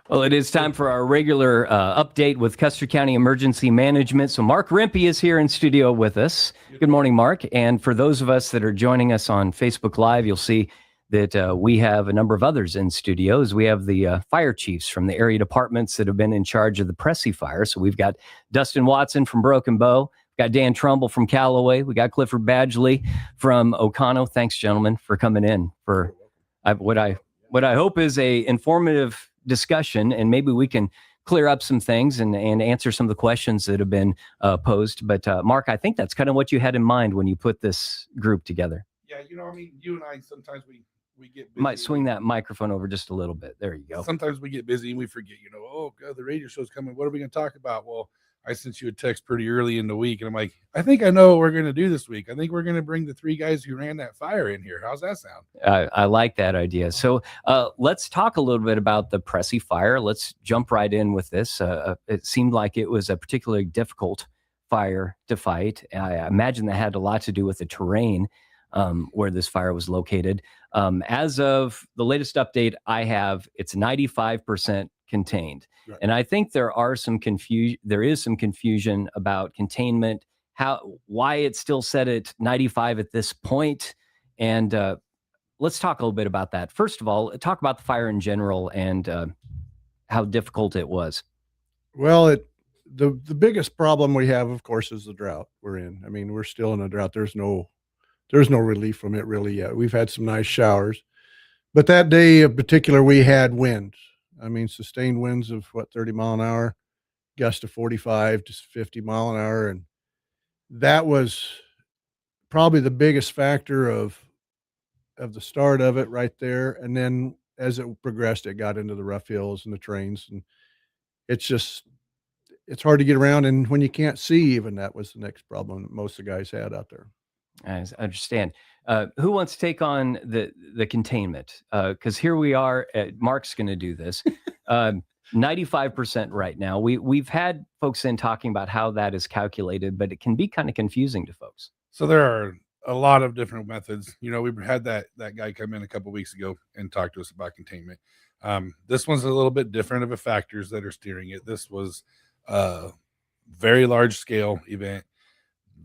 Well, it is time for our regular update with Custer County Emergency Management. So Mark Rempe is here in studio with us. Good morning, Mark. And for those of us that are joining us on Facebook Live, you'll see that we have a number of others in studios. We have the fire chiefs from the area departments that have been in charge of the Pressy Fire. So we've got Dustin Watson from Broken Bow. We've got Dan Trumbull from Callaway. We got Clifford Badgley from Oconto. Thanks, gentlemen, for coming in for what I hope is a informative discussion, and maybe we can clear up some things and answer some of the questions that have been posed. But Mark, I think that's kind of what you had in mind when you put this group together. Yeah, I mean, you and I, sometimes we get busy. Might swing that microphone over just a little bit. There you go. Sometimes we get busy and we forget, oh, God, the radio show's coming. What are we going to talk about? Well, I sent you a text pretty early in the week, and I'm like, I think I know what we're going to do this week. I think we're going to bring the three guys who ran that fire in here. How's that sound? I like that idea. So let's talk a little bit about the Pressy Fire. Let's jump right in with this. It seemed like it was a particularly difficult fire to fight. I imagine that had a lot to do with the terrain where this fire was located. As of the latest update I have, it's 95% contained. Right. And I think there is some confusion about containment, why it's still set at 95 at this point. And let's talk a little bit about that. First of all, talk about the fire in general and how difficult it was. Well, the biggest problem we have, of course, is the drought we're in. I mean, we're still in a drought. There's no relief from it really yet. We've had some nice showers, but that day in particular, we had winds. I mean, sustained winds of 30 mile an hour, gust of 45 to 50 mile an hour. And that was probably the biggest factor of the start of it right there. And then as it progressed, it got into the rough hills and the trains, and it's hard to get around. And when you can't see, even that was the next problem that most of the guys had out there. I understand. Who wants to take on the containment? Because here we are. Mark's going to do this. 95% right now. We've had folks in talking about how that is calculated, but it can be kind of confusing to folks. So there are a lot of different methods. We had that guy come in a couple of weeks ago and talk to us about containment. This one's a little bit different of the factors that are steering it. This was a very large scale event.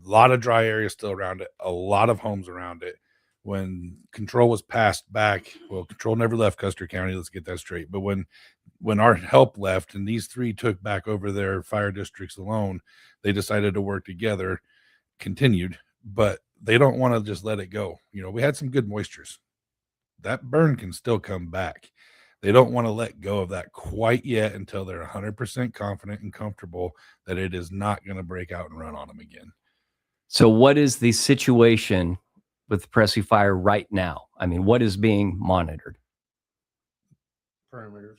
A lot of dry area still around it, a lot of homes around it. When control was passed back, well, control never left Custer County. Let's get that straight. But when our help left and these three took back over their fire districts alone, they decided to work together, continued, but they don't want to just let it go. We had some good moistures. That burn can still come back. They don't want to let go of that quite yet until they're 100% confident and comfortable that it is not going to break out and run on them again. So what is the situation with the Pressy Fire right now? I mean, what is being monitored? Perimeters.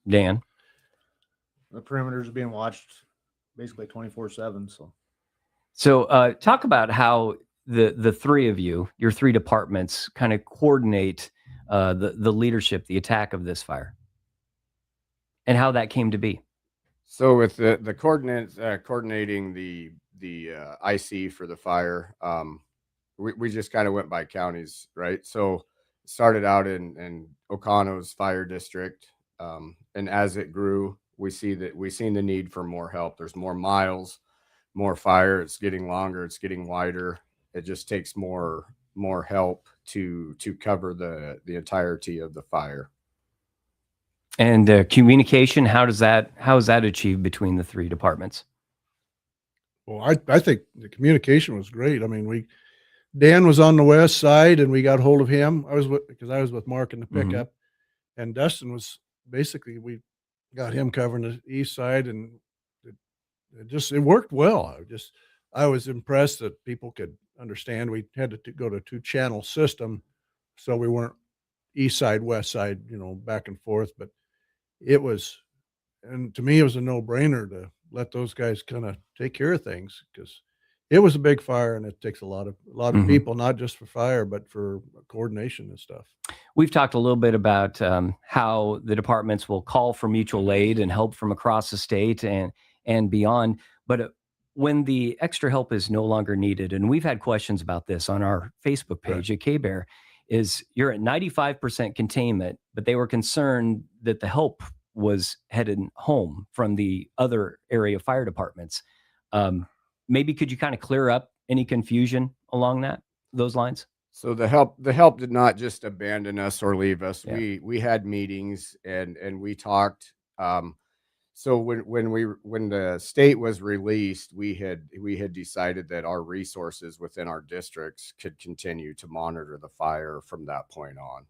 Dan? The perimeters are being watched basically 24/7. So talk about how the three of you, your three departments, kind of coordinate the leadership, the attack of this fire, and how that came to be. So with the coordinating the IC for the fire, we just kind of went by counties, right? So it started out in Oconto's fire district, and as it grew, we seen the need for more help. There's more miles, more fire. It's getting longer. It's getting wider. It just takes more help to cover the entirety of the fire. And communication, how is that achieved between the three departments? Well, I think the communication was great. I mean, Dan was on the west side, and we got hold of him. Because I was with Mark in the pickup, and Dustin was we got him covering the east side, and it worked well. I was impressed that people could understand. We had to go to 2-channel system, so we weren't east side, west side, back and forth. But and to me, it was a no-brainer to let those guys kind of take care of things, because it was a big fire, and it takes a lot of people, not just for fire, but for coordination and stuff. We've talked a little bit about how the departments will call for mutual aid and help from across the state and beyond. But when the extra help is no longer needed, and we've had questions about this on our Facebook page at K-Bear, is you're at 95% containment, but they were concerned that the help was headed home from the other area fire departments. Maybe could you kind of clear up any confusion along those lines? So the help did not just abandon us or leave us. Yeah. We had meetings and we talked. So when the state was released, we had decided that our resources within our districts could continue to monitor the fire from that point on.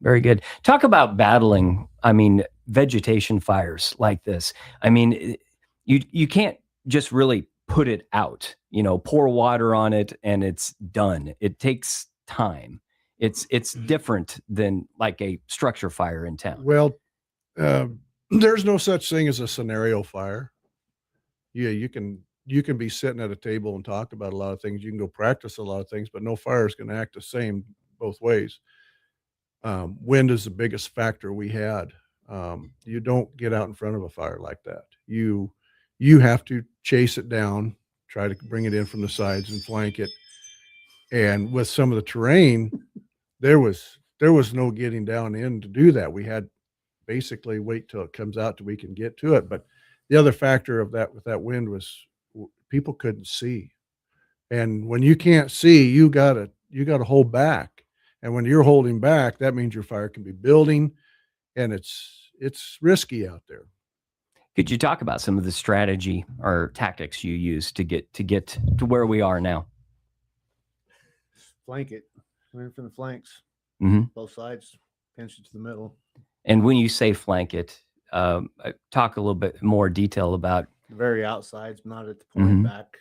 Very good. Talk about battling, vegetation fires like this. You can't just really put it out, pour water on it and it's done. It takes time. It's different than like a structure fire in town. Well, there's no such thing as a scenario fire. Yeah, you can be sitting at a table and talk about a lot of things. You can go practice a lot of things, but no fire is going to act the same both ways. Wind is the biggest factor we had. You don't get out in front of a fire like that. You have to chase it down, try to bring it in from the sides and flank it. And with some of the terrain, there was no getting down in to do that. We had basically wait till it comes out till we can get to it. But the other factor of that with that wind was people couldn't see. And when you can't see, you gotta hold back. And when you're holding back, that means your fire can be building, and it's risky out there. Could you talk about some of the strategy or tactics you use to get to where we are now? Flank it. Come in from the flanks. Mm-hmm. Both sides. Pinch it to the middle. And when you say flank it, talk a little bit more detail about The very outsides, not at the point back.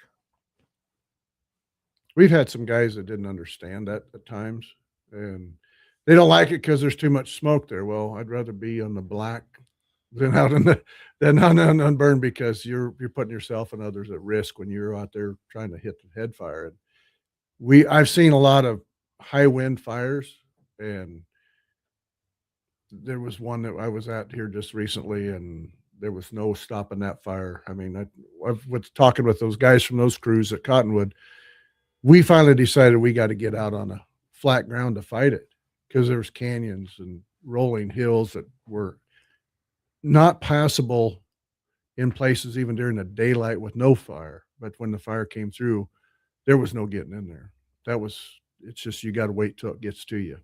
We've had some guys that didn't understand that at times, and they don't like it because there's too much smoke there. Well, I'd rather be on the black than out in than on unburned, because you're putting yourself and others at risk when you're out there trying to hit the head fire. And I've seen a lot of high wind fires, and there was one that I was at here just recently, and there was no stopping that fire. I mean, I was talking with those guys from those crews at Cottonwood. We finally decided we got to get out on a flat ground to fight it, because there's canyons and rolling hills that were not passable in places even during the daylight with no fire. But when the fire came through, there was no getting in there. It's just, you got to wait till it gets to you.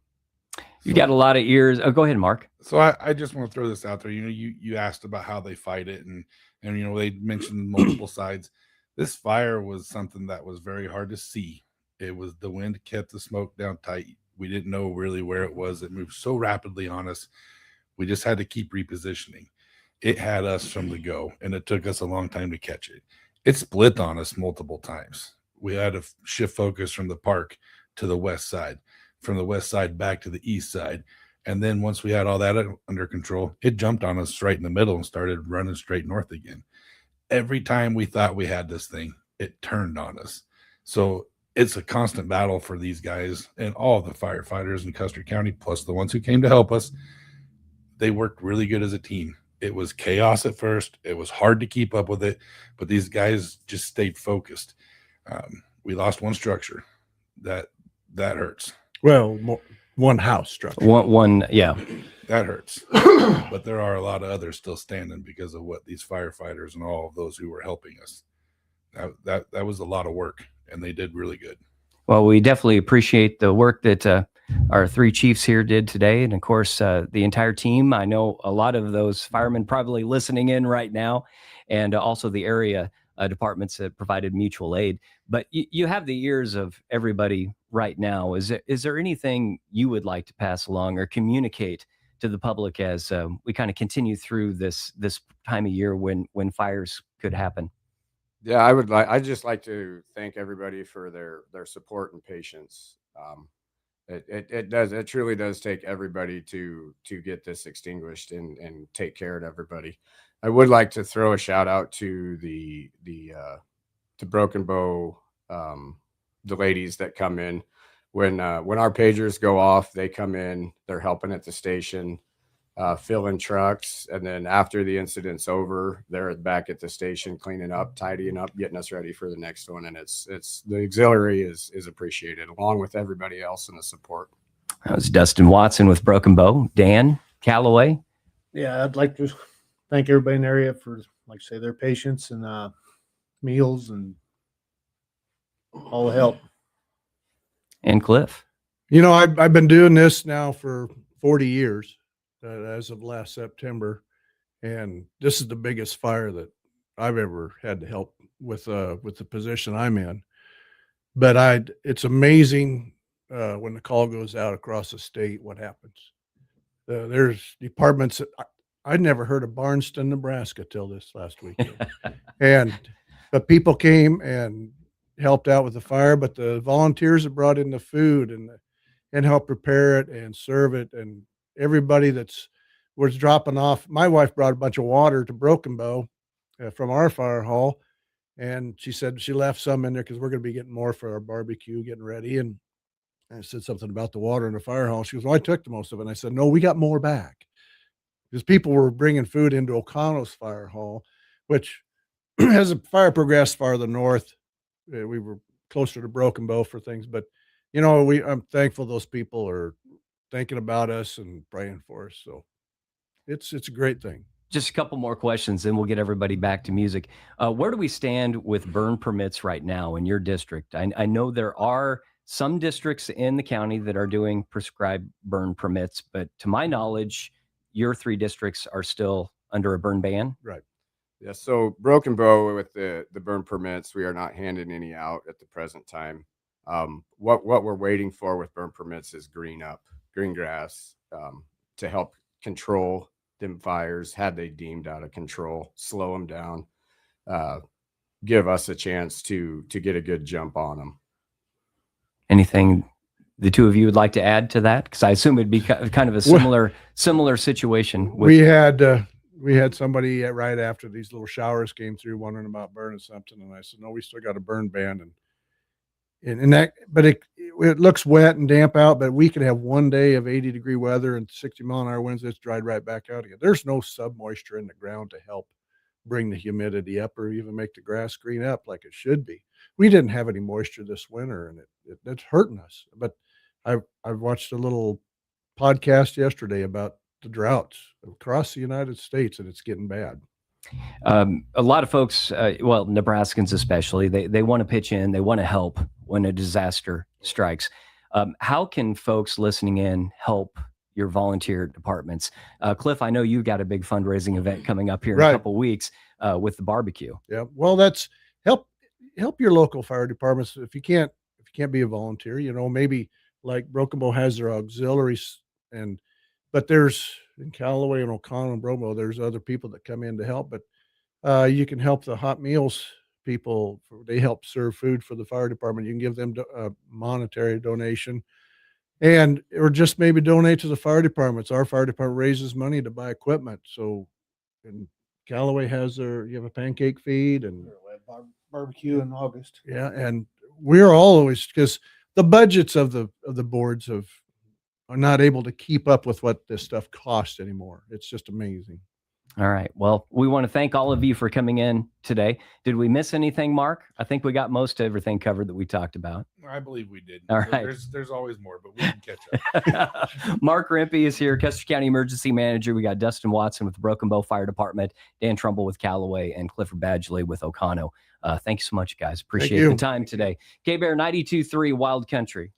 you got a lot of ears. Oh, go ahead, Mark. So I just want to throw this out there. You asked about how they fight it, and they mentioned multiple sides. This fire was something that was very hard to see. It was, the wind kept the smoke down tight. We didn't know really where it was. It moved so rapidly on us. We just had to keep repositioning. It had us from the go, and it took us a long time to catch it. It split on us multiple times. We had to shift focus from the park to the west side, from the west side back to the east side. And then once we had all that under control, it jumped on us right in the middle and started running straight north again. Every time we thought we had this thing, it turned on us. So it's a constant battle for these guys and all the firefighters in Custer County, plus the ones who came to help us. They worked really good as a team. It was chaos at first. It was hard to keep up with it, but these guys just stayed focused. We lost one structure. That hurts. Well, one house structure. One, yeah. That hurts. But there are a lot of others still standing because of what these firefighters and all of those who were helping us. That was a lot of work, and they did really good. Well, we definitely appreciate the work that our three chiefs here did today. And of course, the entire team. I know a lot of those firemen probably listening in right now, and also the area departments that provided mutual aid. But you have the ears of everybody right now. Is there anything you would like to pass along or communicate to the public as we kind of continue through this time of year when fires could happen? Yeah, I'd just like to thank everybody for their support and patience. It truly does take everybody to get this extinguished and take care of everybody. I would like to throw a shout out to the Broken Bow, the ladies that come in when our pagers go off. They come in, they're helping at the station, filling trucks, and then after the incident's over, they're back at the station cleaning up, tidying up, getting us ready for the next one. And it's the auxiliary is appreciated, along with everybody else in the support. That was Dustin Watson with Broken Bow. Dan, Callaway, Yeah, I'd like to thank everybody in the area for, like I say, their patience and meals and all the help. And Cliff. You know, I've been doing this now for 40 years, as of last September, and this is the biggest fire that I've ever had to help with the position I'm in. But it's amazing when the call goes out across the state, what happens. There's departments that I'd never heard of Barnston, Nebraska till this last weekend. But people came and helped out with the fire, but the volunteers that brought in the food and helped prepare it and serve it, and everybody was dropping off. My wife brought a bunch of water to Broken Bow from our fire hall, and she said she left some in there because we're going to be getting more for our barbecue, getting ready. And I said something about the water in the fire hall. She goes, "Well, I took the most of it." And I said, "No, we got more back." Because people were bringing food into Oconto's fire hall, which as the fire progressed farther north, we were closer to Broken Bow for things. But, you know, I'm thankful those people are thinking about us and praying for us. So it's a great thing. Just a couple more questions, then we'll get everybody back to music. Where do we stand with burn permits right now in your district? I know there are some districts in the county that are doing prescribed burn permits, but to my knowledge, your 3 districts are still under a burn ban. Right. Yeah, so Broken Bow with the burn permits, we are not handing any out at the present time. What we're waiting for with burn permits is green grass to help control them fires had they deemed out of control, slow them down, give us a chance to get a good jump on them. Anything the two of you would like to add to that? Because I assume it'd be kind of a similar situation. We had somebody right after these little showers came through wondering about burning something, and I said, "No, we still got a burn ban." And that, but it looks wet and damp out, but we could have one day of 80-degree weather and 60-mile-an-hour winds. It's dried right back out again. There's no sub moisture in the ground to help bring the humidity up or even make the grass green up like it should be. We didn't have any moisture this winter, and it's hurting us. But I've watched a little podcast yesterday about the droughts across the United States, and it's getting bad. A lot of folks, well, Nebraskans especially, they want to pitch in, they want to help when a disaster strikes. How can folks listening in help your volunteer departments? Cliff, I know you've got a big fundraising event coming up here in a couple of weeks with the barbecue. Yeah, well, that's help your local fire departments. If you can't be a volunteer, you know, maybe like Broken Bow has their auxiliaries, but there's in Callaway and Oconto and Broken Bow, there's other people that come in to help. But you can help the hot meals people. They help serve food for the fire department. You can give them a monetary donation, or just maybe donate to the fire departments. Our fire department raises money to buy equipment. So, and Callaway has you have a pancake feed and Barbecue in August. yeah, and we're always, because the budgets of the boards are not able to keep up with what this stuff costs anymore. It's just amazing. All right. Well, we want to thank all of you for coming in today. Did we miss anything, Mark? I think we got most of everything covered that we talked about. I believe we did. All right. There's always more, but we can catch up. Mark Rempe is here, Custer County Emergency Manager. We got Dustin Watson with the Broken Bow Fire Department, Dan Trumbull with Callaway, and Clifford Badgley with Oconto. Thank you so much, guys. Appreciate the time today. K-Bear 92.3 Wild Country.